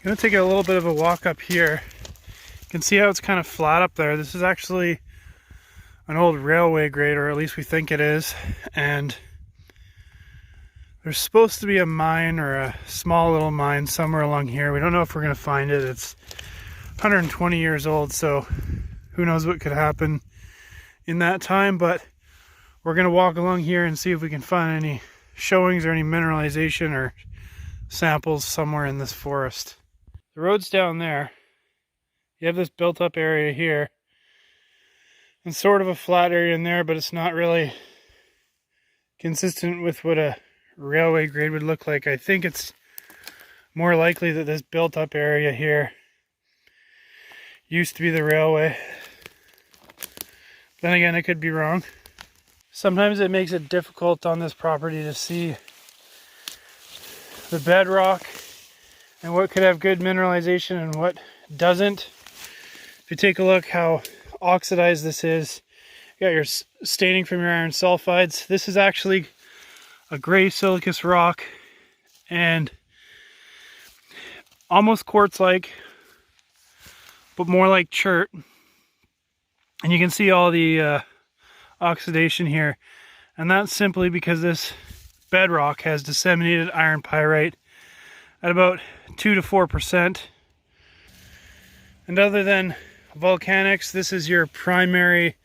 Gonna take a little bit of a walk up here. You can see how it's kind of flat up there. This is actually an old railway grade, or at least we think it is, and there's supposed to be a mine or a small little mine somewhere along here. We don't know if we're gonna find it. It's 120 years old, so who knows what could happen in that time, but we're gonna walk along here and see if we can find any showings or any mineralization or samples somewhere in this forest. The road's down there. You have this built up area here and sort of a flat area in there, but it's not really consistent with what a railway grade would look like. I think it's more likely that this built up area here used to be the railway. Then again, I could be wrong. Sometimes it makes it difficult on this property to see the bedrock and what could have good mineralization and what doesn't. If you take a look how oxidized this is, you got your staining from your iron sulfides. This is actually a gray siliceous rock and almost quartz-like, but more like chert. And you can see all the oxidation here, and that's simply because this bedrock has disseminated iron pyrite at about 2 to 4%. And other than volcanics, this is your primary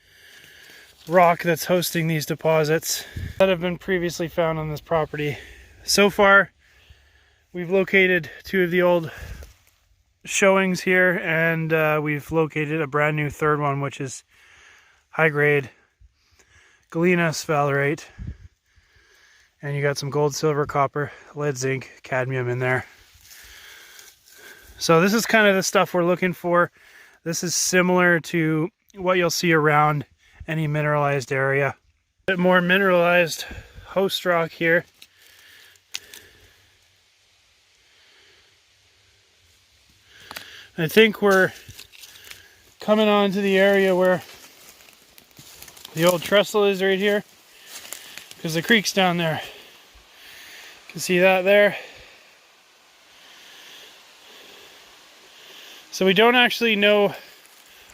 rock that's hosting these deposits that have been previously found on this property. So far, we've located 2 of the old showings here, and we've located a brand new third one, which is high-grade galena sphalerite. And you got some gold, silver, copper, lead, zinc, cadmium in there. So this is kind of the stuff we're looking for. This is similar to what you'll see around any mineralized area. A bit more mineralized host rock here. I think we're coming on to the area where the old trestle is right here, because the creek's down there. You can see that there. So we don't actually know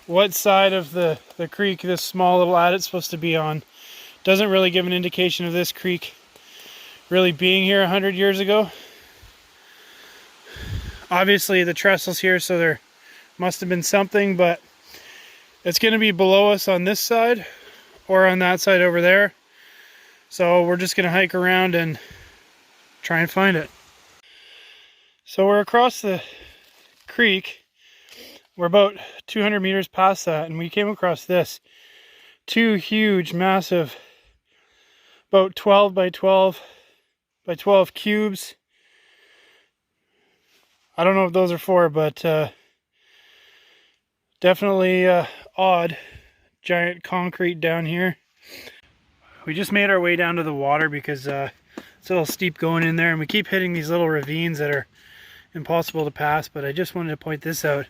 what side of the creek this small little adit's supposed to be on. Doesn't really give an indication of this creek really being here 100 years ago. Obviously the trestle's here, so there must have been something, but it's going to be below us on this side or on that side over there. So we're just going to hike around and try and find it. So we're across the creek. We're about 200 meters past that, and we came across this. 2 huge, massive, about 12 by 12 by 12 cubes. I don't know what those are for, but definitely odd. Giant concrete down here. We just made our way down to the water because it's a little steep going in there, and we keep hitting these little ravines that are impossible to pass. But I just wanted to point this out.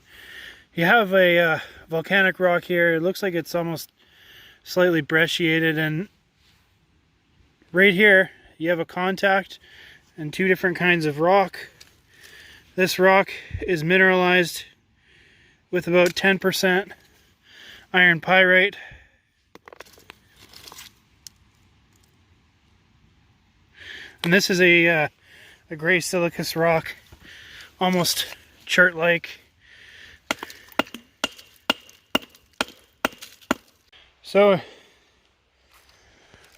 You have a volcanic rock here. It looks like it's almost slightly brecciated, and right here you have a contact and 2 different kinds of rock. This rock is mineralized with about 10% iron pyrite. And this is a gray siliceous rock, almost chert-like. So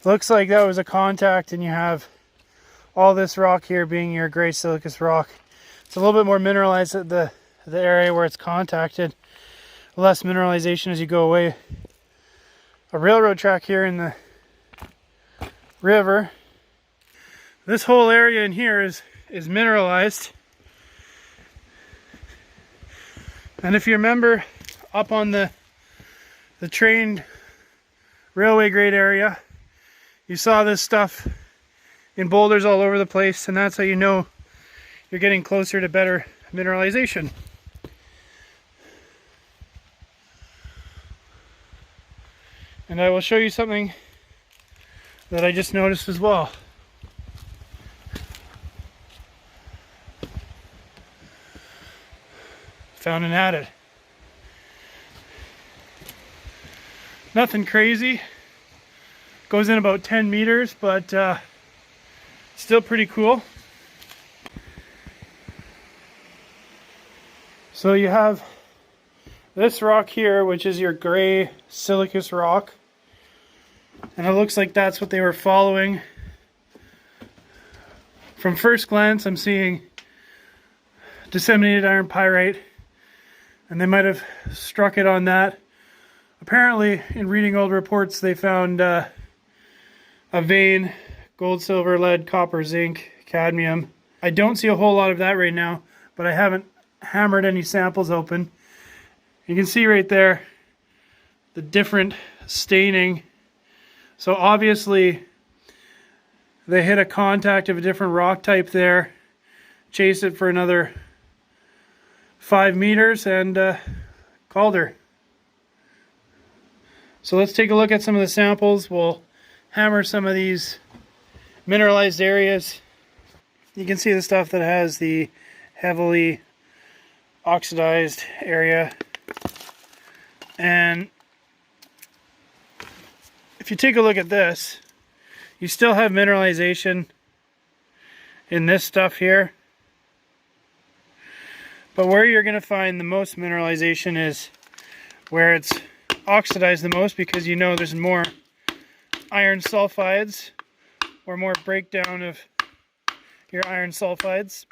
looks like that was a contact, and you have all this rock here being your gray siliceous rock. It's a little bit more mineralized at the area where it's contacted. Less mineralization as you go away. A railroad track here in the river. This whole area in here is mineralized. And if you remember up on the train railway grade area, you saw this stuff in boulders all over the place, and that's how you know you're getting closer to better mineralization. And I will show you something that I just noticed as well. found an adit. Nothing crazy. Goes in about 10 meters, but still pretty cool. So you have this rock here, which is your gray siliceous rock. And it looks like that's what they were following. From first glance, I'm seeing disseminated iron pyrite, and they might have struck it on that. Apparently, in reading old reports, they found a vein, gold, silver, lead, copper, zinc, cadmium. I don't see a whole lot of that right now, but I haven't hammered any samples open. You can see right there the different staining. So obviously they hit a contact of a different rock type there, chased it for another 5 meters, and called her. So let's take a look at some of the samples. We'll hammer some of these mineralized areas. You can see the stuff that has the heavily oxidized area. And if you take a look at this, you still have mineralization in this stuff here. But where you're going to find the most mineralization is where it's oxidized the most, because you know there's more iron sulfides or more breakdown of your iron sulfides.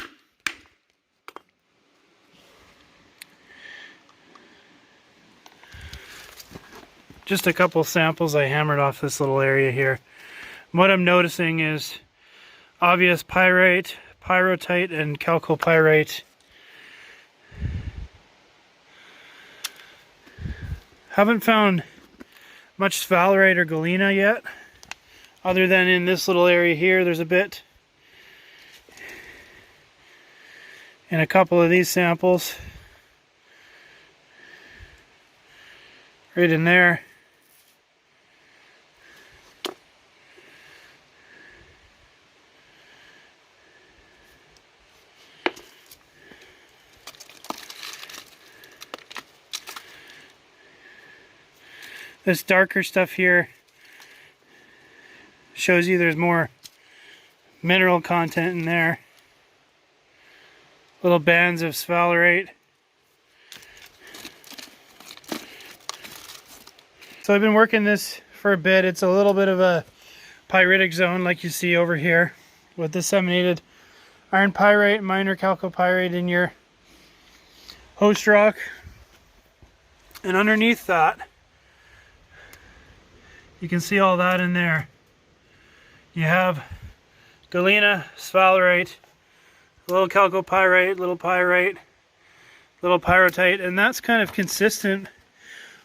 Just a couple samples I hammered off this little area here. What I'm noticing is obvious pyrite, pyrrhotite, and chalcopyrite. Haven't found much sphalerite or galena yet, other than in this little area here. There's a bit in a couple of these samples. Right in there. This darker stuff here shows you there's more mineral content in there. Little bands of sphalerite. So I've been working this for a bit. It's a little bit of a pyritic zone like you see over here, with disseminated iron pyrite, minor chalcopyrite in your host rock. And underneath that, you can see all that in there. You have galena, sphalerite, little chalcopyrite, little pyrite, little pyrrhotite, and that's kind of consistent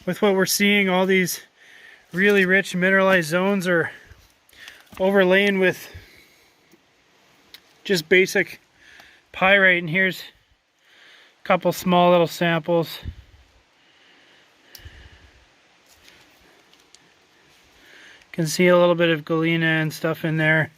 with what we're seeing. All these really rich mineralized zones are overlain with just basic pyrite. And here's a couple small little samples. Can see a little bit of galena and stuff in there.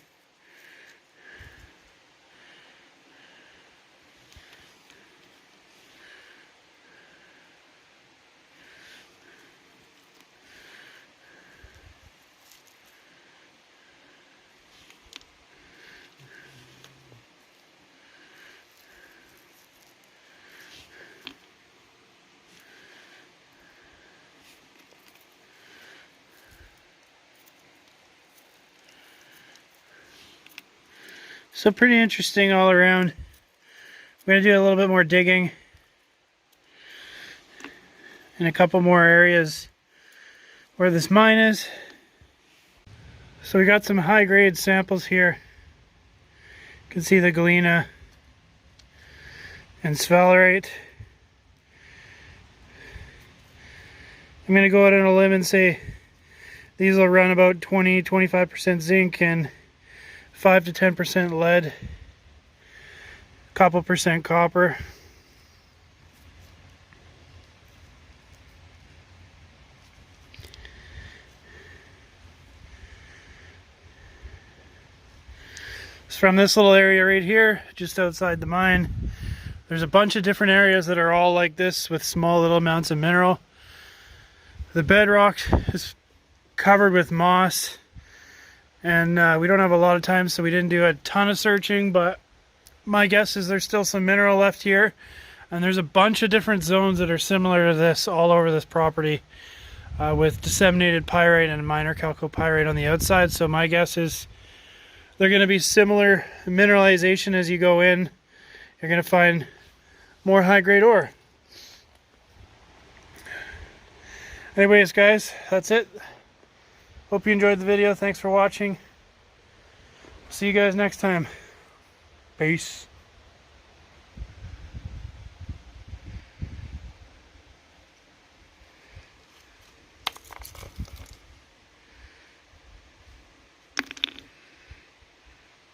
So pretty interesting all around. I'm going to do a little bit more digging in a couple more areas where this mine is. So we got some high grade samples here. You can see the galena and sphalerite. I'm going to go out on a limb and say these will run about 20-25% zinc and 5 to 10% lead, a couple percent copper. So from this little area right here, just outside the mine, There's a bunch of different areas that are all like this with small little amounts of mineral. The bedrock is covered with moss, and we don't have a lot of time, so we didn't do a ton of searching, but my guess is there's still some mineral left here, and there's a bunch of different zones that are similar to this all over this property, with disseminated pyrite and minor chalcopyrite on the outside. So my guess is they're going to be similar mineralization. As you go in, you're going to find more high-grade ore. Anyways, guys, that's it. Hope you enjoyed the video. Thanks for watching. See you guys next time. Peace.